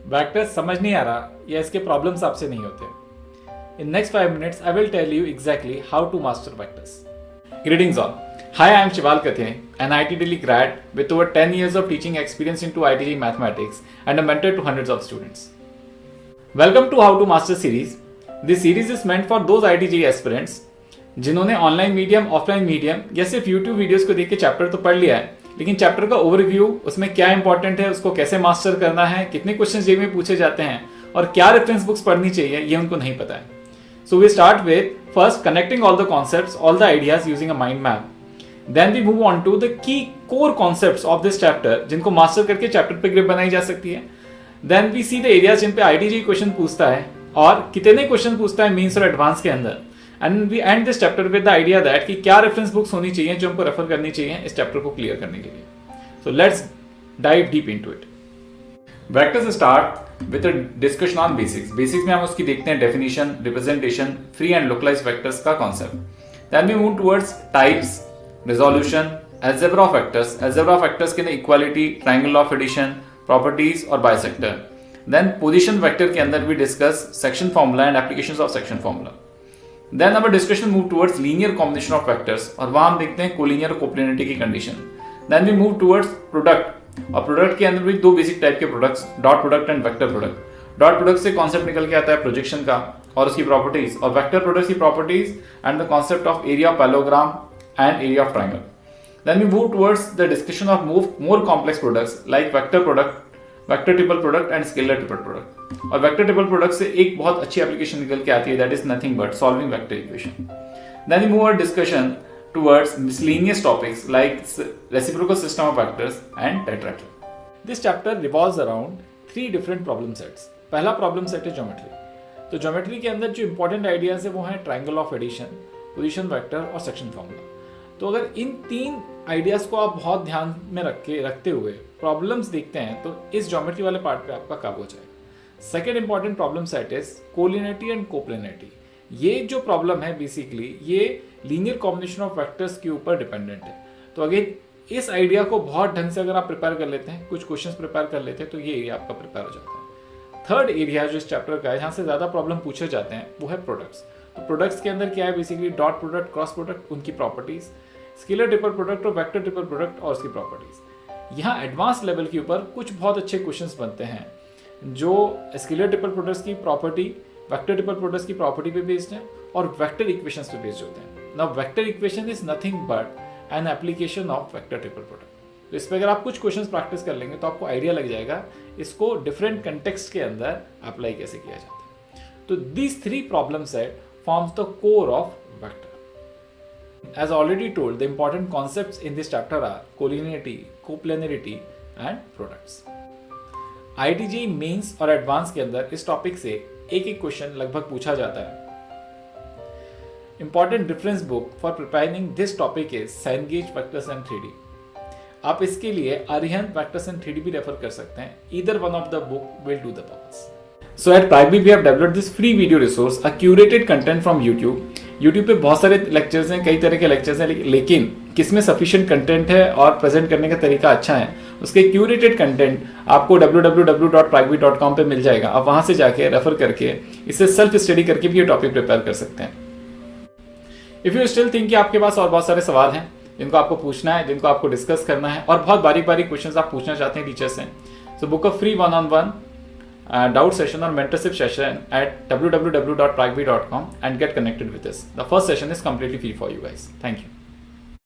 Vectors समझ नहीं आ रहा या इसके प्रॉब्लम्स आपसे नहीं होते। In next 5 minutes, I will tell you exactly how to master vectors. Greetings all. Hi, I am Shival Kathe, an IIT Delhi grad with over 10 years of teaching experience into IIT mathematics and a mentor to hundreds of students. Welcome to How to Master series. This series is meant for those IIT aspirants जिन्होंने online medium, offline medium या सिर्फ YouTube videos को देख के chapter तो पढ़ लिया है, लेकिन चैप्टर का ओवरव्यू, उसमें क्या इंपॉर्टेंट है, उसको कैसे मास्टर करना है, कितने क्वेश्चन जेई में पूछे जाते हैं और क्या रेफरेंस बुक्स पढ़नी चाहिए, ये उनको नहीं पता है। So we start with first connecting all the concepts, all the ideas using a mind map. Then we move on to the key core concepts of this chapter, जिनको मास्टर करके chapter पे ग्रिप बनाई जा सकती है। Then we see the areas जिन पे IIT question पूछता है और कितने क्वेश्चन पूछता है मेंस और एडवांस के अंदर। And we end this chapter with the idea that कि क्या रेफरेंस बुक्स होनी चाहिए जो हमको रेफर करनी चाहिए इस चैप्टर को क्लियर करने के लिए। So let's dive deep into it. Vectors start with a discussion on basics. Basics में हम उसकी देखते हैं definition, representation, free and localized vectors का concept. Then we move towards types, resolution, algebra of vectors. Algebra of vectors के अंदर equality, triangle of addition, properties और bisector. Then position vector के अंदर we discuss section formula and applications of section formula. Then our discussion move towards linear combination of vectors और वहाँ हम देखते हैं कोलिनियर और कोप्लेनिटी की condition. Then we move towards product और प्रोडक्ट के अंदर भी दो बेसिक टाइप के products, dot product and vector product. Dot product से कॉन्सेप्ट निकल के आता है प्रोजेक्शन का और उसकी प्रॉपर्टीज, और वेक्टर प्रोडक्ट की properties and the concept of area of parallelogram and area of triangle. Then we move towards the discussion of more complex products like vector product, vector triple product and scalar triple product. और vector triple product से एक बहुत अच्छी application निकल के आती है, that is nothing but solving vector equation. Then we move our discussion towards miscellaneous topics like reciprocal system of vectors and tetrahedron. This chapter revolves around 3 different problem sets. पहला problem set है geometry. तो geometry के अंदर जो important ideas है वो है triangle of addition, position vector और सेक्शन फॉर्मूला. तो अगर इन 3 आइडियाज को आप बहुत ध्यान में रखते हुए प्रॉब्लम्स देखते हैं तो इस ज्योमेट्री वाले पार्ट पे आपका काबू हो जाएगा. Second important problem set is collinearity and coplanarity. ये जो प्रॉब्लम है बेसिकली ये लीनियर कॉम्बिनेशन ऑफ वेक्टर्स के ऊपर डिपेंडेंट है. तो अगर इस आइडिया को बहुत ढंग से अगर आप प्रिपेयर कर लेते हैं, कुछ क्वेश्चंस प्रिपेयर कर लेते हैं, तो ये एरिया आपका प्रिपेयर हो जाता है. थर्ड एरिया जो इस चैप्टर का है जहाँ से ज्यादा प्रॉब्लम पूछे जाते हैं वो है प्रोडक्ट्स. तो प्रोडक्ट्स के अंदर क्या है basically dot product, cross product, उनकी प्रॉपर्टीज, स्केलर ट्रिपल प्रोडक्ट और वेक्टर ट्रिपल प्रोडक्ट और उसकी प्रॉपर्टीज. यहाँ एडवांस लेवल के ऊपर कुछ बहुत अच्छे क्वेश्चंस बनते हैं जो स्केलर ट्रिपल प्रोडक्ट्स की प्रॉपर्टी, वेक्टर ट्रिपल प्रोडक्ट्स की प्रॉपर्टी पे बेस्ड हैं और वेक्टर इक्वेशंस पे बेस्ड होते हैं. Now vector equation is nothing but an application of vector triple product. तो इस पर अगर आप कुछ क्वेश्चंस प्रैक्टिस कर लेंगे तो आपको आइडिया लग जाएगा इसको डिफरेंट कंटेक्स्ट के अंदर अप्लाई कैसे किया जाता है. तो these 3 problem set forms the core of vector. As already told, the important concepts in this chapter are collinearity, coplanarity and products. IIT mains और एडवांस के अंदर इस टॉपिक से एक क्वेश्चन लगभग पूछा जाता है. Important reference book for preparing this topic is Cengage Vectors and 3D. आप इसके लिए Arihant Vectors and 3D भी रेफर कर सकते हैं. Either one of the book will do the purpose. So at Pragvi we have developed this free video resource, a curated content from YouTube. YouTube पे बहुत सारे लेक्चर्स हैं, कई तरह के लेक्चर्स हैं, लेकिन किसमें सफिशिएंट कंटेंट है और प्रेजेंट करने का तरीका अच्छा है, उसके क्यूरेटेड कंटेंट आपको www.pragvi.com पे मिल जाएगा. आप वहाँ से जाके रेफर करके इससे सेल्फ स्टडी करके भी ये टॉपिक प्रिपेयर कर सकते हैं. इफ़ यू स्टिल थिंक कि आपके पास और बहुत सारे सवाल हैं जिनको आपको पूछना है, जिनको आपको डिस्कस करना है और बहुत बारीक बारीक क्वेश्चन आप पूछना चाहते हैं टीचर से, so book a free 1-on-1 doubt session or mentorship session at www.pragvi.com and get connected with us. The first session is completely free for you guys. Thank you.